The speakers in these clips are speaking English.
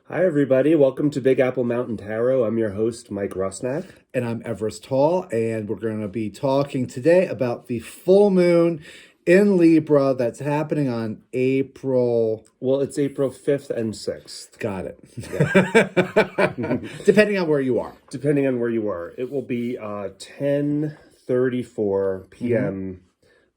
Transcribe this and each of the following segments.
Hi, everybody. Welcome to Big Apple Mountain Tarot. I'm your host, Mike Rusnak. And I'm Everest Hall, and we're going to be talking today about the full moon in Libra that's happening on April. Well, it's April 5th and 6th. Got it. Yeah. Depending on where you are. Depending on where you are. It will be 10:34 p.m.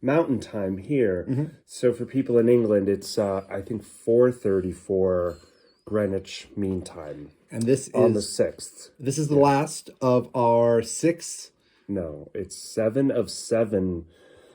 Mountain Time here. So for people in England, it's, I think, 4:34 Greenwich Mean Time. And this on is the 6th. This is the last of our six. No, it's 7 of 7.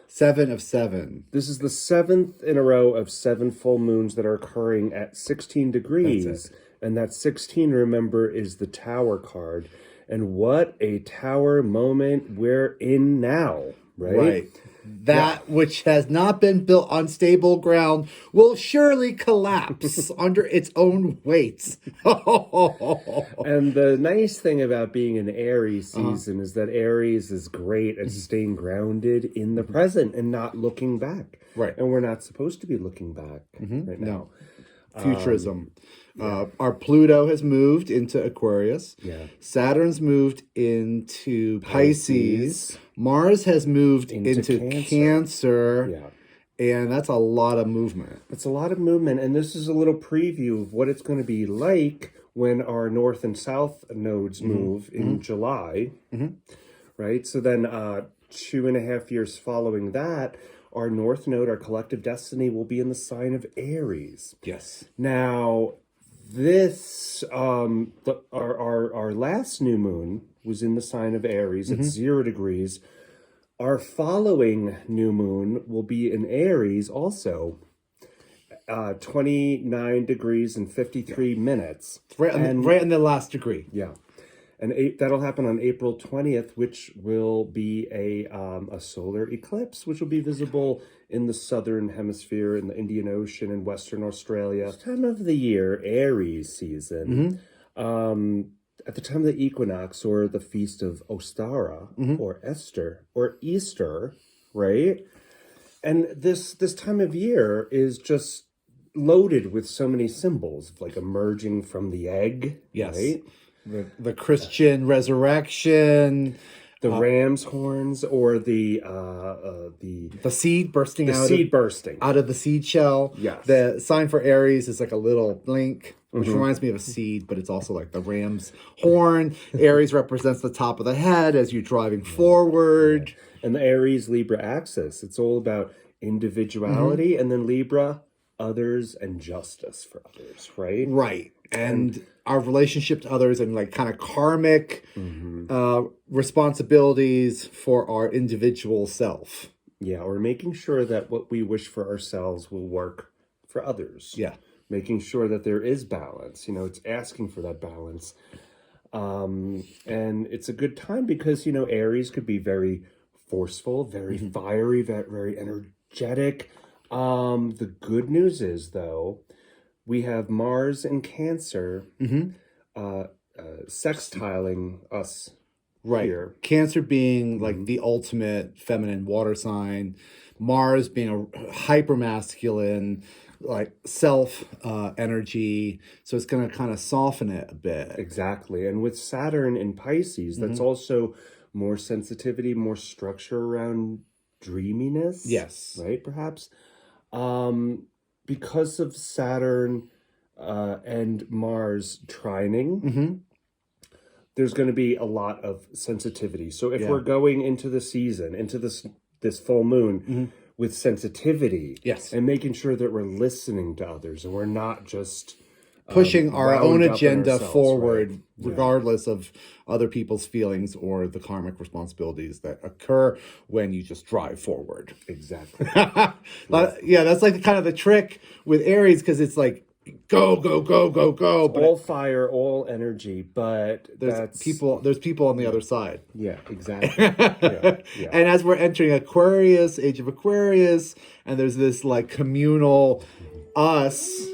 7 of 7. This is the 7th in a row of 7 full moons that are occurring at 16 degrees. And that 16, remember, is the Tower card. And what a Tower moment we're in now, right? That which has not been built on stable ground will surely collapse under its own weight. And the nice thing about being an Aries season is that Aries is great at staying grounded in the present and not looking back. Right. And we're not supposed to be looking back right now. No. Futurism. Our Pluto has moved into Aquarius. Yeah. Saturn's moved into Pisces. Mars has moved into Cancer. Yeah. And that's a lot of movement. It's a lot of movement, and this is a little preview of what it's going to be like when our north and south nodes move in July, right? So then 2.5 years following that, our north node, our collective destiny, will be in the sign of Aries. Yes. Now, this, our last new moon was in the sign of Aries at 0 degrees. Our following new moon will be in Aries also, 29 degrees and 53 minutes. Right in the last degree. Yeah. And that'll happen on April 20th, which will be a solar eclipse, which will be visible in the southern hemisphere, in the Indian Ocean, in Western Australia. This time of the year, Aries season, at the time of the equinox or the feast of Ostara or Esther or Easter, right? And this time of year is just loaded with so many symbols, like emerging from the egg, right? The Christian resurrection, the ram's horns, or the seed bursting out of the seed shell. Yes. The sign for Aries is like a little blink, which reminds me of a seed, but it's also like the ram's horn. Aries represents the top of the head as you're driving forward. And the Aries Libra axis, it's all about individuality, and then Libra, others and justice for others, right? Right. And our relationship to others and like kind of karmic responsibilities for our individual self. Yeah, or making sure that what we wish for ourselves will work for others. Yeah. Making sure that there is balance. You know, it's asking for that balance. And it's a good time because, you know, Aries could be very forceful, very fiery, very energetic. The good news is, though, we have Mars in Cancer sextiling us here. Cancer being like the ultimate feminine water sign. Mars being a hypermasculine, like self energy. So it's going to kind of soften it a bit. Exactly. And with Saturn in Pisces, that's also more sensitivity, more structure around dreaminess. Yes. Right, perhaps. Because of Saturn and Mars trining, there's going to be a lot of sensitivity. So if we're going into the season, into this full moon with sensitivity, and making sure that we're listening to others and we're not just pushing our own agenda forward, right? Regardless of other people's feelings or the karmic responsibilities that occur when you just drive forward. Exactly. That's like kind of the trick with Aries, because it's like go, go, go, go, go. But all fire, all energy, but there's people on the other side. Yeah, exactly. Yeah. And as we're entering Aquarius, age of Aquarius, and there's this like communal us.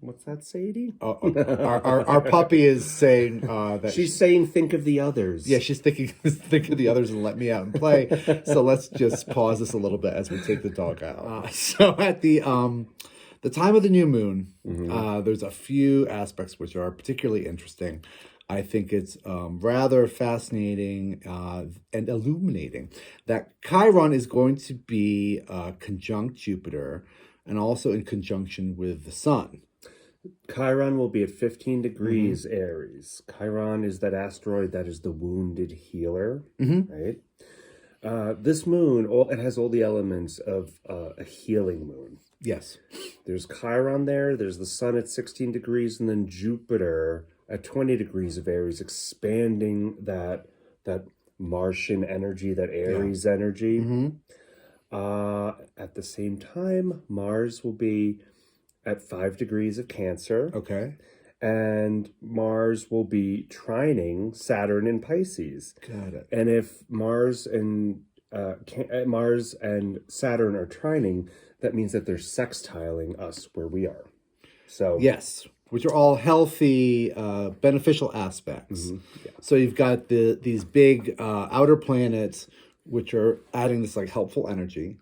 What's that, Sadie? Our puppy is saying that she's saying, "Think of the others." Yeah, she's think of the others and let me out and play. So let's just pause this a little bit as we take the dog out. So at the the time of the new moon, there's a few aspects which are particularly interesting. I think it's rather fascinating and illuminating that Chiron is going to be conjunct Jupiter and also in conjunction with the sun. Chiron will be at 15 degrees Aries. Chiron is that asteroid that is the wounded healer, right? This moon, it has all the elements of a healing moon. Yes. There's Chiron there, there's the sun at 16 degrees, and then Jupiter at 20 degrees of Aries, expanding that Martian energy, that Aries energy. At the same time, Mars will be at 5 degrees of Cancer. Okay. And Mars will be trining Saturn in Pisces. Got it. And if Mars and Saturn are trining, that means that they're sextiling us where we are. So yes, which are all healthy, beneficial aspects. So you've got these big outer planets, which are adding this like helpful energy.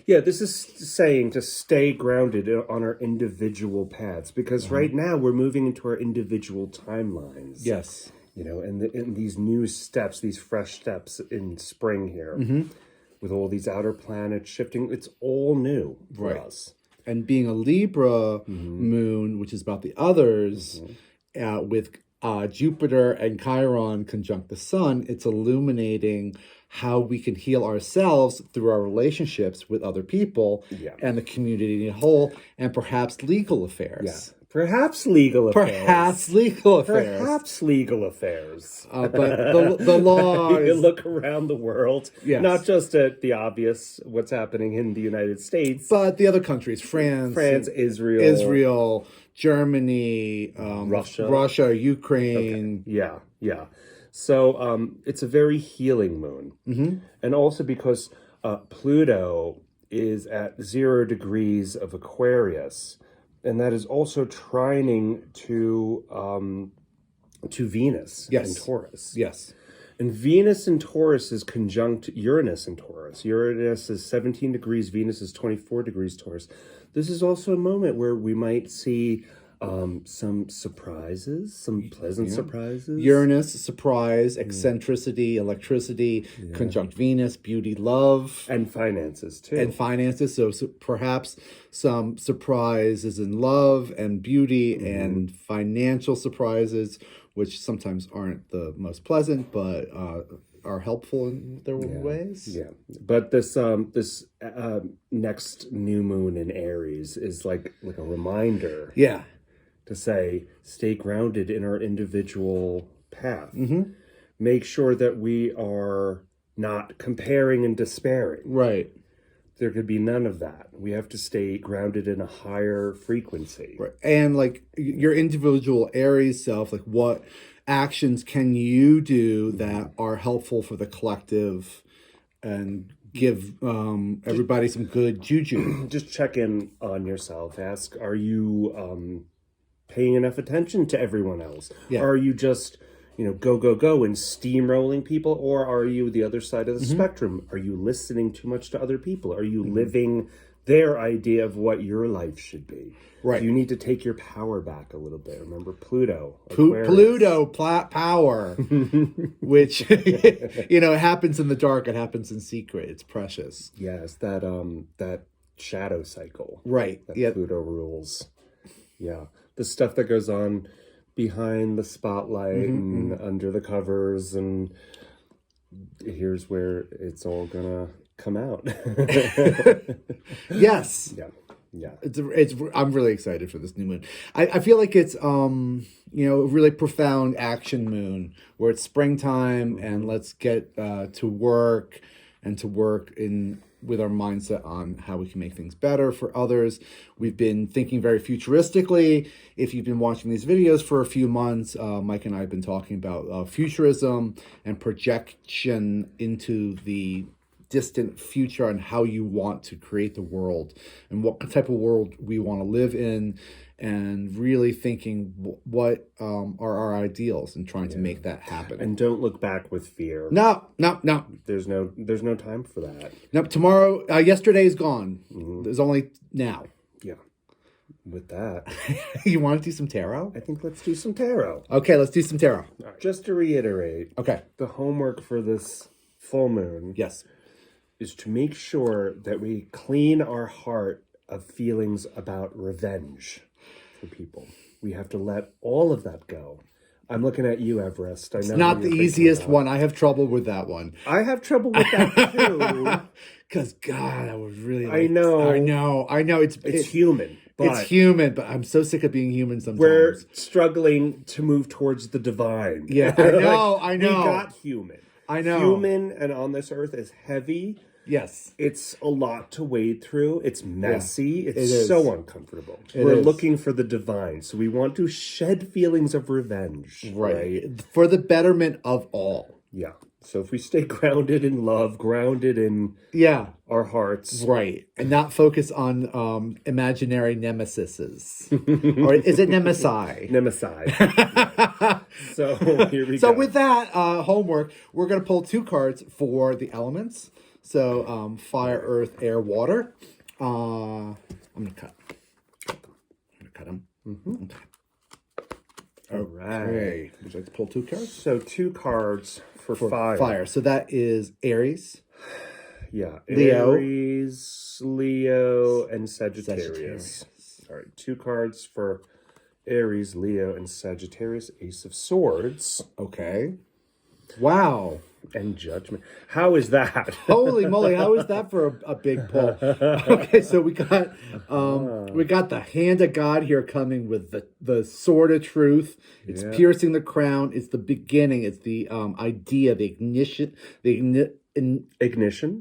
Yeah, this is saying to stay grounded on our individual paths, because right now we're moving into our individual timelines. Yes. You know, and these new steps, these fresh steps in spring here, with all these outer planets shifting, it's all new for us. And being a Libra moon, which is about the others, with Jupiter and Chiron conjunct the sun, it's illuminating how we can heal ourselves through our relationships with other people and the community in whole, and perhaps legal affairs. Perhaps legal affairs. Perhaps legal affairs. Perhaps legal affairs. But the law You is... look around the world, not just at the obvious, what's happening in the United States, but the other countries, France, Israel, Germany, Russia, Ukraine. Okay. Yeah. So it's a very healing moon. And also because Pluto is at 0 degrees of Aquarius, and that is also trining to Venus and Taurus. Yes. And Venus in Taurus is conjunct Uranus in Taurus. Uranus is 17 degrees, Venus is 24 degrees Taurus. This is also a moment where we might see some surprises, some pleasant surprises. Uranus, surprise, eccentricity, electricity, conjunct Venus, beauty, love. And finances, too. So perhaps some surprises in love and beauty and financial surprises, which sometimes aren't the most pleasant, but are helpful in their ways. Yeah, but this next new moon in Aries is like a reminder. Yeah. To say, stay grounded in our individual path. Make sure that we are not comparing and despairing. Right. There could be none of that. We have to stay grounded in a higher frequency. Right. And like your individual Aries self, like what actions can you do that are helpful for the collective and give everybody some good juju? Just check in on yourself. Ask, are you paying enough attention to everyone else? Are you just, go and steamrolling people? Or are you the other side of the spectrum? Are you listening too much to other people? Are you living their idea of what your life should be? Right. Do you need to take your power back a little bit? Remember Pluto. Power, which, it happens in the dark. It happens in secret. It's precious. Yes, that shadow cycle. Right. That Pluto rules. Yeah. The stuff that goes on behind the spotlight and under the covers, and here's where it's all gonna come out. Yes. Yeah. It's. I'm really excited for this new moon. I feel like it's a really profound action moon where it's springtime and let's get to work with our mindset on how we can make things better for others. We've been thinking very futuristically. If you've been watching these videos for a few months, Mike and I have been talking about futurism and projection into the distant future and how you want to create the world and what type of world we want to live in, and really thinking what are our ideals and trying to make that happen. And don't look back with fear. No. There's no time for that. No, tomorrow, yesterday is gone. There's only now. Yeah. with that, You want to do some tarot? I think let's do some tarot. Okay, let's do some tarot. All right. Just to reiterate, Okay. the homework for this full moon Yes. is to make sure that we clean our heart of feelings about revenge for people. We have to let all of that go. I'm looking at you, Everest. I know It's who not you're the thinking easiest about. one. I have trouble with that one. I have trouble with that too. Because God, I was really. I know. I know. It's human, but it's human, but I'm so sick of being human sometimes. we're struggling to move towards the divine. Yeah, I know. I know. We got human. I know. Human and on this earth is heavy. Yes. It's a lot to wade through. It's messy. it It's is. so uncomfortable. It We're is. looking for the divine. So we want to shed feelings of revenge. Right? For the betterment of all. Yeah. So if we stay grounded in love, grounded in Yeah. our hearts. Right. And not focus on imaginary nemesises. Or is it nemesi? Nemesis. So here we go. So with that homework, we're going to pull 2 cards for the elements. So fire, earth, air, water. I'm going to cut. I'm going to cut them. Okay. All right. Okay. Would you like to pull 2 cards? So 2 cards for fire. Fire. So that is Aries. Yeah. Leo. Aries, Leo, and Sagittarius. All right. 2 cards for Aries, Leo, and Sagittarius. Ace of Swords. Okay. Wow. And Judgment. How is that? Holy moly, how is that for a big pull? Okay, so we got the hand of God here coming with the sword of truth. It's piercing the crown. It's the beginning. It's the idea, the ignition,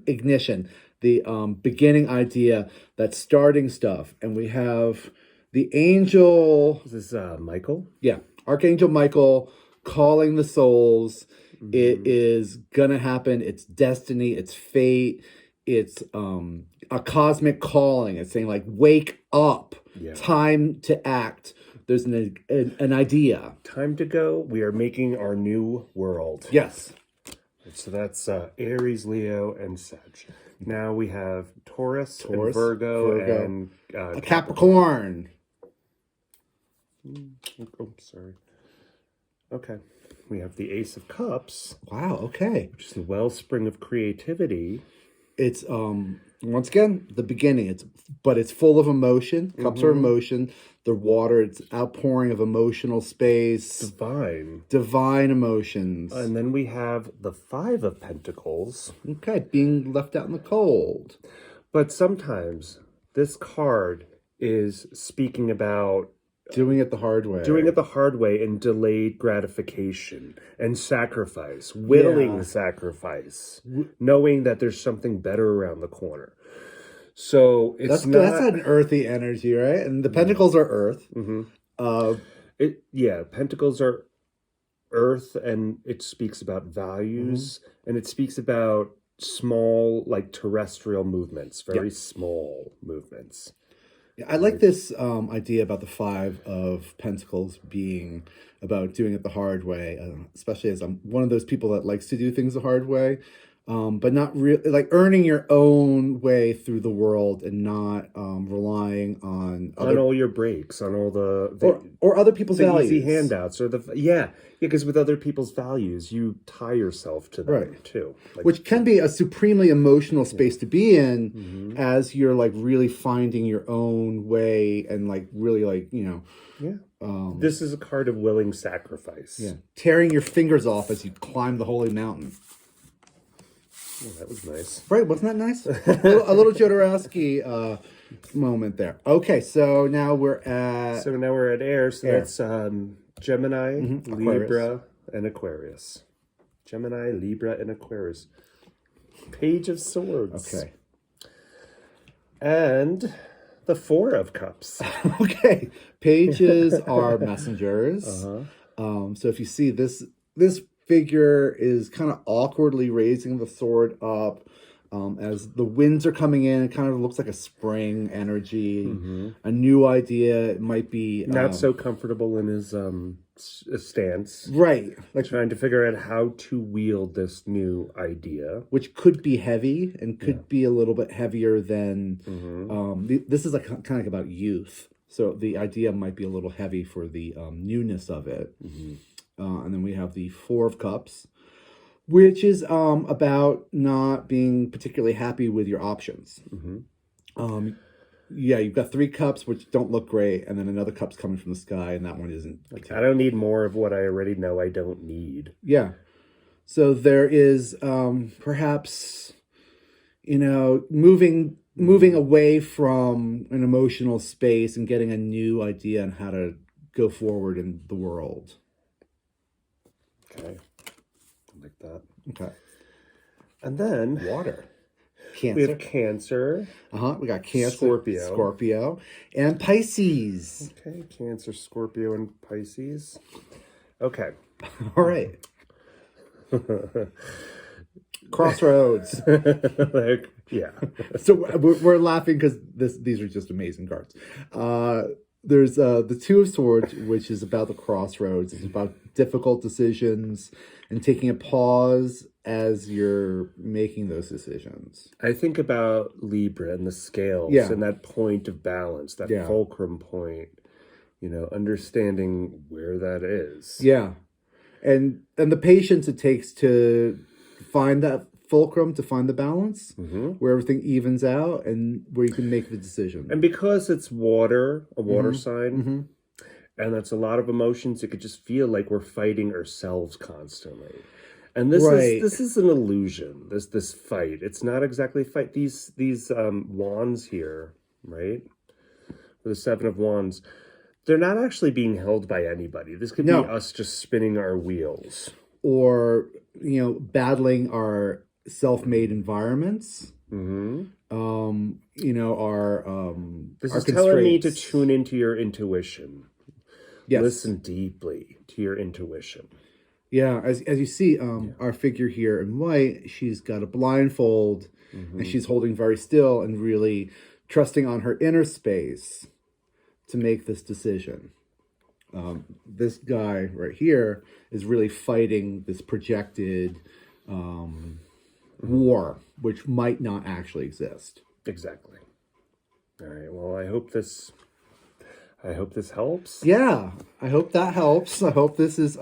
ignition, the beginning idea that's starting stuff. And we have the angel. Is this Michael? Yeah, Archangel Michael calling the souls. It is gonna happen. It's destiny. It's fate. It's a cosmic calling. It's saying like, wake up. Yeah. Time to act. There's an idea. Time to go. We are making our new world. Yes. So that's Aries, Leo, and Sag. Now we have Taurus and Virgo, and a Capricorn. Oh, sorry. Okay. We have the Ace of Cups. Wow, okay. Which is the wellspring of creativity. It's once again the beginning. It's full of emotion. Cups are emotion. The water, it's outpouring of emotional space. Divine emotions. And then we have the Five of Pentacles. Okay, being left out in the cold. But sometimes this card is speaking about doing it the hard way. Doing it the hard way and delayed gratification and sacrifice, willing sacrifice, knowing that there's something better around the corner. So it's that's an earthy energy, right? And the pentacles are earth. Pentacles are earth, and it speaks about values, and it speaks about small, like terrestrial movements, very small movements. I like this idea about the Five of Pentacles being about doing it the hard way, especially as I'm one of those people that likes to do things the hard way, but not really like earning your own way through the world and not relying on all your breaks, on all the or other people's values, easy handouts, or because with other people's values, you tie yourself to them too, which can be a supremely emotional space to be in as you're like really finding your own way and like really like this is a card of willing sacrifice. Yeah, tearing your fingers off as you climb the holy mountain. Oh, that was nice. Right, wasn't that nice? a little Jodorowsky moment there. Okay, so now we're at air. So that's Gemini, Libra, Aquarius. and Aquarius. Gemini, Libra, and Aquarius. Page of Swords. Okay. And the Four of Cups. Okay. Pages are messengers. So if you see this figure is kind of awkwardly raising the sword up as the winds are coming in. It kind of looks like a spring energy, a new idea. It might be not so comfortable in his stance, right? Like trying to figure out how to wield this new idea, which could be heavy and could be a little bit heavier than. This is like kind of about youth. So the idea might be a little heavy for the newness of it. And then we have the Four of Cups, which is about not being particularly happy with your options. Yeah, you've got three cups which don't look great, and then another cup's coming from the sky, and that one isn't. I don't need more of what I already know I don't need. Yeah. So there is perhaps, moving away from an emotional space and getting a new idea on how to go forward in the world. Okay. Like that. Okay. And then Water. we Cancer. have Cancer. We got Cancer, Scorpio. and Pisces. Okay, Cancer, Scorpio, and Pisces. Okay. All right. Crossroads. Yeah. So we're laughing because these are just amazing cards. There's the Two of Swords, which is about the crossroads. It's about difficult decisions and taking a pause as you're making those decisions. I think about Libra and the scales and that point of balance, that fulcrum point, understanding where that is. Yeah. And the patience it takes to find that fulcrum, to find the balance, where everything evens out and where you can make the decision. And because it's a water sign, and that's a lot of emotions, it could just feel like we're fighting ourselves constantly. And this is an illusion. This fight. It's not exactly fight. These wands here, right? The Seven of Wands, they're not actually being held by anybody. This could be us just spinning our wheels. Or, battling our self-made environments. Our this is telling me to tune into your intuition. Yes. Listen deeply to your intuition. Yeah, as you see, our figure here in white, she's got a blindfold, and she's holding very still and really trusting on her inner space to make this decision. This guy right here is really fighting this projected war, which might not actually exist. Exactly. All right. Well, I hope this helps. Yeah, I hope that helps. I hope this is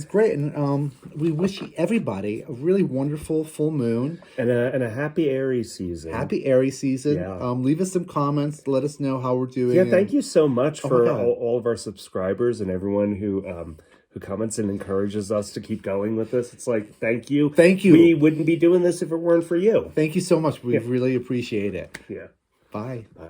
great, and we wish everybody a really wonderful full moon and a happy Aries season. Happy Aries season. Yeah. Leave us some comments. Let us know how we're doing. Yeah, thank you so much for all of our subscribers and everyone who comments and encourages us to keep going with this. It's like, thank you. Thank you. We wouldn't be doing this if it weren't for you. Thank you so much. We really appreciate it. Yeah. Bye. Bye.